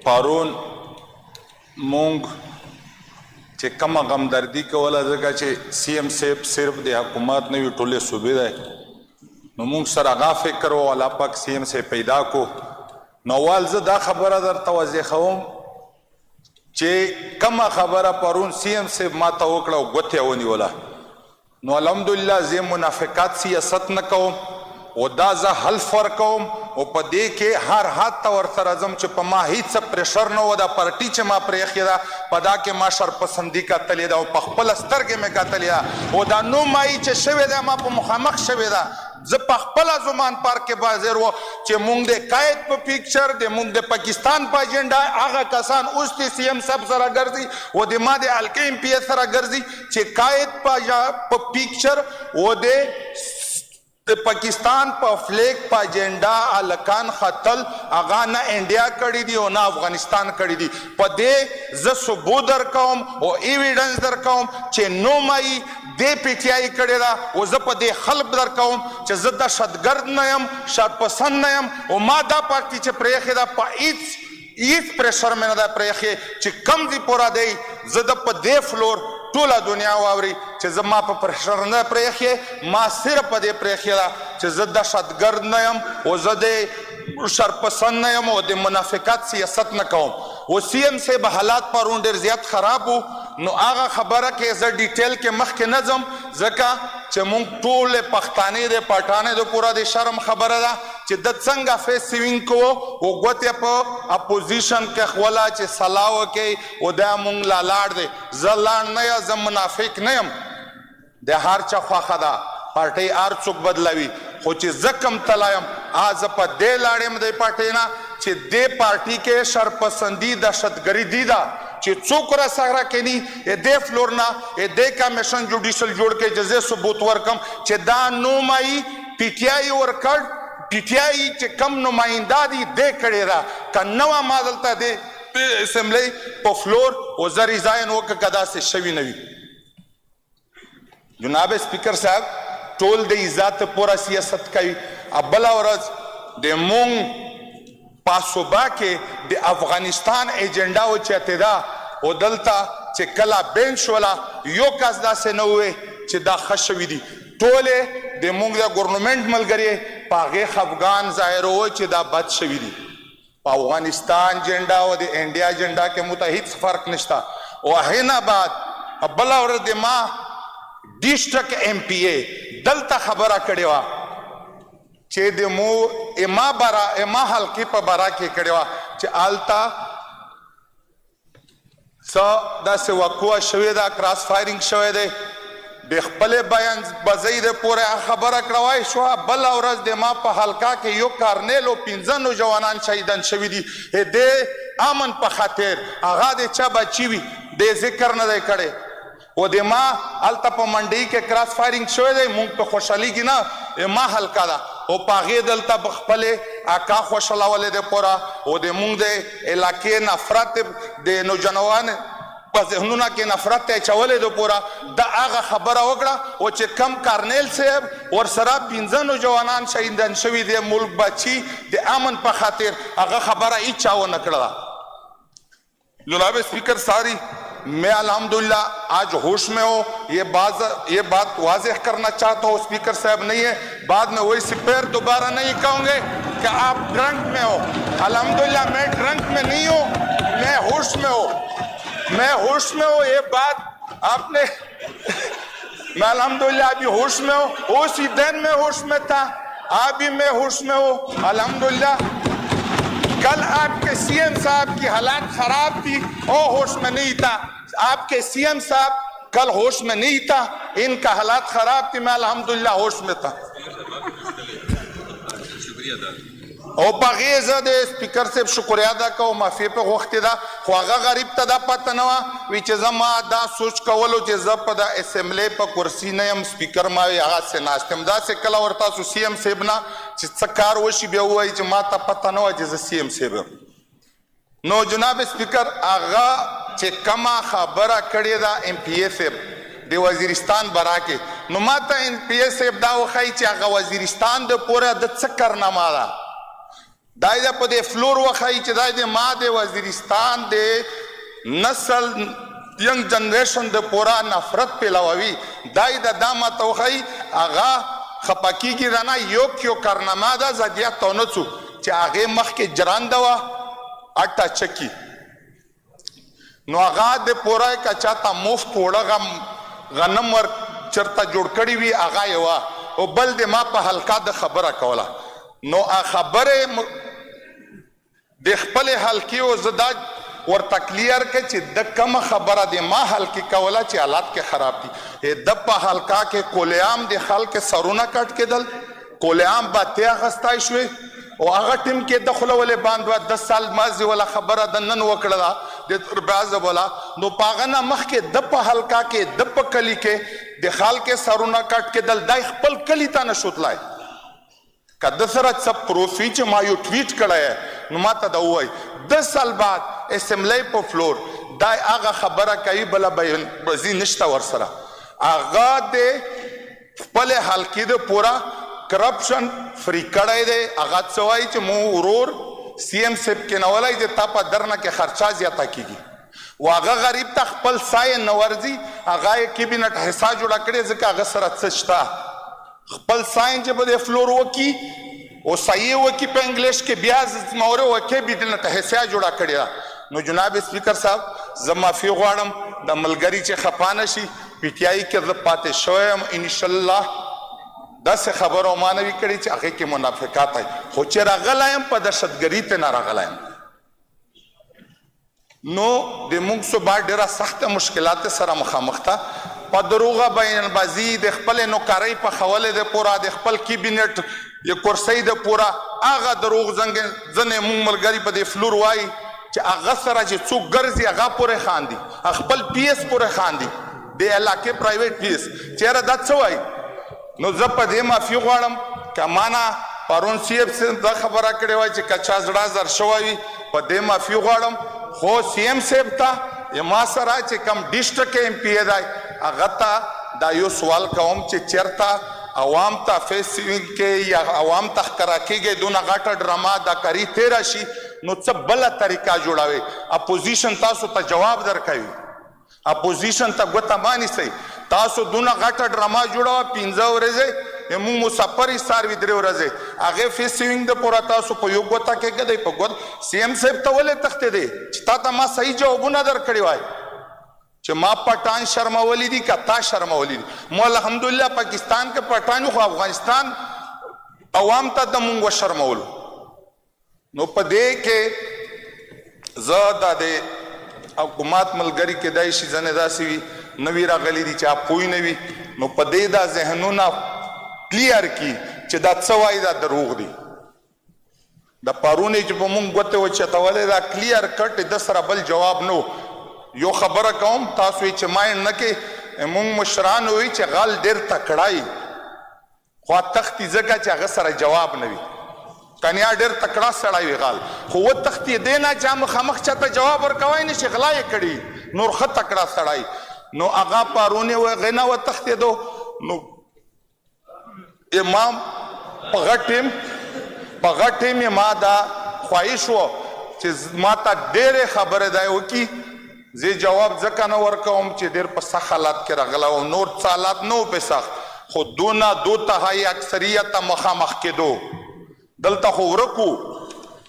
پرون مونږ چې کومه غمدردي کوله ځکه چې سی ایم صاحب صرف د حکومت نه وي ټولې صوبې دی نو مونږ سره هغه فکر و الله پاک سی ایم صاحب پیدا کو نو اول زه دا خبره درته وضیحوم چې کومه خبره پرون سی ایم صاحب ما ته وکړه او ګوتې یې ونیوله نو الحمدلله زه منافقت سیاست نه کوم او دا زه حلف ورکوم او په دې کې هر حد ته ورسره ځم چې په ما هیڅ پریشر نه و دا پارټي چې ما پرېښې ده په دا کې ما شرپسندي کتلې ده او په خپله سترګې مې کتلې ده او دا نومایي چې شوې ده ما په مخامخ شوې ده زه په خپله زمان پارک کې حاضر و چې مونږ د قاید په پیکچر د مونږ د پاکستان په اجنډا هغه کسان اوس د سی ایم صاحب سره ګرځي او د ما د الکه ایم پی ایس سره ګرځي چې قاید په پیکچر او د پاکستان په فلیک په اجنډا الکان خطل هغه نه انډیا کړي دي او نه افغانستان کړي دي په دې زه ثبوت درکوم او ایویډنس درکوم چې نومایي دې پی ټی آی کړې ده او زه په دې خلق درکوم چې زه دهشتګرد نه یم شرپسند نه یم او ما دا پارټي چې پرېښې ده په هیڅ پریشر مې نه ده پرېښې چې کم ځي پوره دی زه د په دې فلور ټوله دنیا واوري چې زه ما په پریشر نه پرېښې ما صرف په دې پرېښې ده چې زه دهشتګرد نه یم او زه د شرپسند نه یم او د منافقت سیاست نه کوم او سی ایم صاحب حالات پرون ډېر زیات خراب وو نو هغه خبره کې زه ډیټیل کې مخکې نه ځم ځکه چې مونږ ټولې پښتانې د پټانې د پوره د شرم خبره ده چې د څنګه فیس سیوینګ کوو او ګوتې په اپوزیشن کې خوله چې صلاح وکړي او دا مونږ لا لاړ دی زه لاړ نه یم زه منافق نه یم د هر چا خوښه ده پارټۍ هر څوک بدلوي خو چې زه کم تله یم زه په دې لاړ یم د پارټۍ نه چې دې پارټي کې شرپسندي دهشتګري دي ده چې څوک را سره کینی دې فلور نه دې کمیشن جوډیشل جوړ کې جزې ثبوت ورکم چې دا نومایي پی ټی آی ورکړ پی ټی آی چې کم نماینده دي دې کړې ده که نه وه ما دلته دې اسمبلی په فلور او زه ریزاین وکړه که داسې شوي نه وي جناب سپیکر صاحب ټول د عزت پوره سیاست کوي بله ورځ د مونږ په صوبه کې د افغانستان ایجنډا اوچته ده او دلته چې کله بینچ ولا یو کس داسې نه وی چې دا ښه شوي دي ټولې د مونږ د ګورنمنټ ملګري په هغې خفګان ظاهروي چې دا بد شوي دي په افغانستان ایجنډا او د انډیا ایجنډا کې مو ته هیڅ فرق نشته او هغې نه بعد بله ورځ د ما ډسټرکټ ایم پی ای دلته خبره کړې وه چې د مو اما حلقې په باره کې کړې وه چې هلته څه داسې وقوعه شوې ده کراس فایرنګ شوی دی د خپلې بیان بزۍ د پورې خبره کړوای شوه بله ورځ د ما په حلقه کې یو کارنیل او 15 نوجوانان شهیدان شوي دي د امن په خاطر هغه د چا بچي وي د ذکر نه دی کړی او د ما هلته په منډۍ کې کراس فایرنګ شوی دی مونږ په خوشحالي کې نه ما حلقه ده او په هغې دلته په خپلې اکا خوشحالولې د پوره او د مونږ د علاقې نفرت د نوجوان په ذهنونه کې نفرت ته اچولې د پوره د هغه خبره وکړه او چې کم کارنیل صاحب ورسره 15 نوجوانان شهیدان شوي دي ملک بچي د امن په خاطر هغه خبره هیچ چا ونه کړله جناب اسپیکر ساری मैं अल्हम्दुलिल्लाह आज होश में हो ये बात वाज़ेह करना चाहता हूँ स्पीकर साहब नहीं है बाद में वही सिपेर दोबारा नहीं कहूँगे कि आप ड्रंक में हो अल्हम्दुलिल्लाह मैं ड्रंक में नहीं हूँ मैं होश में हूँ ये बात आपने मैं अल्हम्दुलिल्लाह अभी होश में हूँ उसी दिन में होश में था अभी मैं होश में हूँ अल्हम्दुलिल्लाह कल आपके सीएम साहब की हालात खराब थी और होश में नहीं था आपके सीएम साहब कल होश में नहीं था इनका हालात खराब थी मैं अल्हम्दुलिल्लाह होश में था او پغې زه د سپیکر صاحب شکریه ادا کوم معافي په غوښتې ده خو هغه غریب ته دا پته نه وه وی چې زه ما دا سوچ کولو چې زه په د اسمبلی په کرسي نه یم سپیکر ما وي هغسې ناست یم داسې کله ورته تاسو سی ایم صاحب نه چې څه کار وشي بیا ووایي چې ما ته پته نه وه چې زه سی ایم صاحب یم نو جناب سپیکر هغه چې کومه خبره کړې ده ایم پی ای صاحب د وزیرستان برا کې نو ما ته ایم پی ای صاحب دا وښایي چې هغه وزیرستان د پوره د څه کارنامه ده دای دا په دې فلور وخایي چې دای د ما د وزیرستان د نسل ینګ جنریشن د پورا نفرت پیلوي دای دا ماته وخایي هغه خپه کېږي رانه یو کارنامه ده زدیت ته ونه څو چې هغې مخکې جرانده وه اټه چکي نو هغه د پوره که چاته مفت وړه غنم ور چرته جوړ کړي وي هغه یې وه او بل د ما په حلقه د خبره کوله نو خبرې د خپلې حلقې او زه دا ورته کلیر کړه چې د کومه خبره د ما حلقې کوله چې حالات کې خراب دي د په حلقه کې کولیام د خلک سرونه کټ کېدل کولیام باتې اخیستی شوې او هغه ټیم کې د خوله ولې بند وه 10 سال ماضي ولا خبره د نن وکړله د تربازه ولا نو په هغه نه مخکې د په حلقه کې د په کلي کې د خلک سرونه کټ کېدل دای خپل کلي ته نه شو تلای که د سره څه پروفي چې ما یو ټویټ کړی نو ما ته د ووایي 10 سال بعد اسمبلی په فلور دای هغه خبره کوي بله بزي نشته ورسره هغه د خپلې حلقې د پوره کرپشن فری کړی دی هغه څه وایي چې مو ورور سی ایم صاحب کېنولی چې تا په درنه کې خرچه زیاته کېږي و هغه غریب ته خپل سایه نه ورځي هغه یې کیبینټ حصه جوړه کړې ځکه هغه سره څه شته خپل ساین چې به د فلور وکړي او صحیح وکړي په انګلیش کې بیا مورې وکړي کیبینټ حصه جوړه کړې ده نو جناب سپیکر صاحب زه معافي غواړم د ملګري چې خفه نه شي پی ټي آی کې زه پاتې شوی یم انشاءالله داسې خبرو ما نه وي کړي چې هغې کې منافقات وي خو چې راغلی یم په دهشتګري ته نه راغلی یم نو د موږ صوبه ډېره سخته مشکلات سره مخامخ ده په دروغه بیانبازي د خپلې نوکرۍ پخولې د پوره د خپل کیبینټ یا کرسۍ د پوره هغه دروغ ځنې موږ ملګري په دې فلور وایي چې هغه سره چې څوک ګرځي هغه پورې خاندي خپل پی ایس پورې خاندي د علاقې پرایویټ پی ایس چېرې دا څه وایي نو زه په دې معافي غواړم که مانا پرون سی اف صاحب دا خبره کړې وای چې که چا زړه زر شوی وي په دې معافي غواړم خو سی ایم صاحب ته ما سره چې کم ډسټرکټ ایم پی ای دی هغه ته دا یو سوال کوم چې چېرته عوام ته فیسبوک کې یا عوام ته ښکاره کېږي دونه غټه ډرامه دا کاري تېره شي نو څه بله طریقه جوړوي اپوزیشن تاسو ته جواب درکوي اپوزیشن ته ګوته مه نیسئ تاسو دونه غټه ډرامه جوړوه 15 ورځې موږ مسافر یې څاروي 3 ورځې هغې فیسبوک د پوره تاسو په یو ګوته کې ږدئ په ګوت سی ایم صاحب ته ولې تښتېدی چې تا ته ما صحیح جوابونه درکړي وای چې ما پټان شرمولی دي که تا شرمولی دي مو الحمدلله پاکستان کې پټان خو افغانستان عوام ته د مونږ وشرمولو نو په دې کې زه دا د حکومت ملګري کېدای شي ځنې داسې وي نوي راغلي دي چې پوه نه وي نو په دې دا ذهنونه کلیر کړي چې دا څه وایي دا دروغ دي د پرونې چې په مونږ ګوتې وچتولې دا کلیر کټ د سره بل جواب نو یو خبره کوم تاسو یې چې مایند نه کې مونږ مشران وایي چې غل ډېر تکړه خو تختي ځکه چې هغه سره جواب نه وي کنیا ډېر تکړه سړی وي غال خو وتښتي دی نه چې مخامخ چاته جواب ورکوی نه شي غلا یې کړي نور ښه تکړه سړی نو هغه پرونې هغې نه وتښتېدو نو امام په غټ ټیم یې ما دا خواهش و چې ما ته ډېرې خبرې دا وکړي زه جواب ځکه نه ورکوم چې ډېر په سخت حالات کې راغلی او نور څه حالات نه و په سخت خو دونه 2/3 اکثریت ته مخامخ کېدو دلته خو ورکو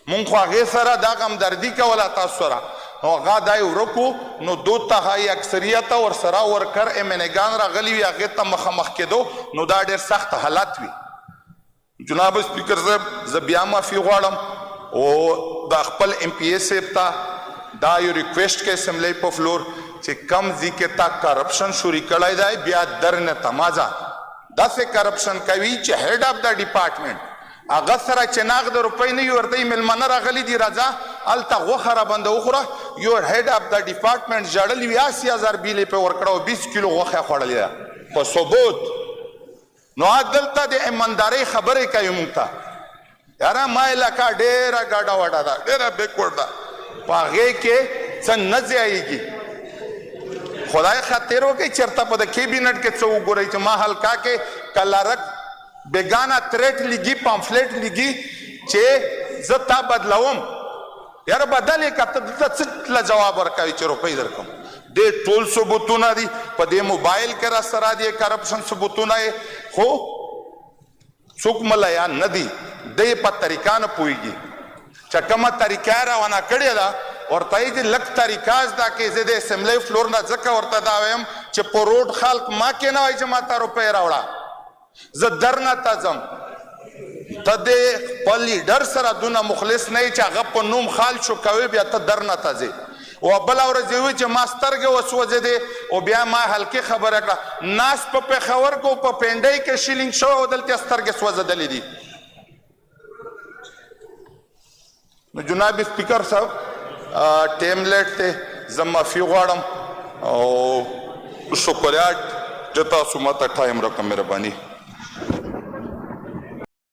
مونږ خو هغې سره دا غمدردي کوله تاسو سره نو هغه دا یې ورکو نو 2/3 اکثریت ورسره ورکر امنګان راغلي وي هغې ته مخامخ کېدو نو دا ډېر سخت حالات وي جناب سپیکر صاحب زه بیا معافي غواړم او دا خپل ایم پی ای صاحب ته دا یو ریکویسټ کې اسمبلی په فلور چې کم ځي کې تا کرپشن شروع کړی دی بیا درنه تمازه داسې کرپشن کوي چې هیډ اف د ډپارټمنټ هغه سره چې نغد روپۍ نه وي ورته یې مېلمانه راغلي دي راځه هلته غوښه رابنده وخوره یو هیډ اف د ډپارټمنټ ژړلي وي 80,000 بیلې پرې ورکړه او 20 کیلو غوښه یې خوړلې ده په ثبوت نو دلته د ایماندارۍ خبرې کوي موږ ته یاره ما علاقه ډېره ګډه وډه ده ډېره بیکورډ ده په هغې کې څه نه ځایږي خدای خاطر وکړئ چېرته په د کیبینټ کې څه وګورئ چې ما حلقه کې کلارک بیگانه تریټ لګي پامفلیټ لګي چې زه تا بدلوم یاره بدل یې که ته دلته څه له جواب ورکوي چې روپۍ درکوم دې ټول ثبوتونه دي په دې موبایل کې را سره دي کرپشن ثبوتونه یې خو څوک ملیان نه دي دی په طریقه نه پوهېږي چې کومه طریقه یې روانه کړې ده ورته یې چې لږ طریقه زده کړې زه د اسمبلی فلور نه ځکه ورته دا وایم چې په روډ خلک ما کې نه وایي چې ما ته روپۍ راوړه زه درنه ته ځم ته د خپل لیډر سره دونه مخلص نه یې چې هغه په نوم خال شو کوي بیا ته درنه ته ځې او بله ورځ یې وایي چې ما سترګې وسوځېدې او بیا ما هلکې خبره کړه ناس په پېښور کې او په پینډۍ کې شیلینګ شوی او دلته یې سترګې سوځېدلې دي نو جناب سپیکر صاحب ټیم لیټ دی زه معافي غواړم او شکریات چې تاسو ماته ټایم راکړه مهرباني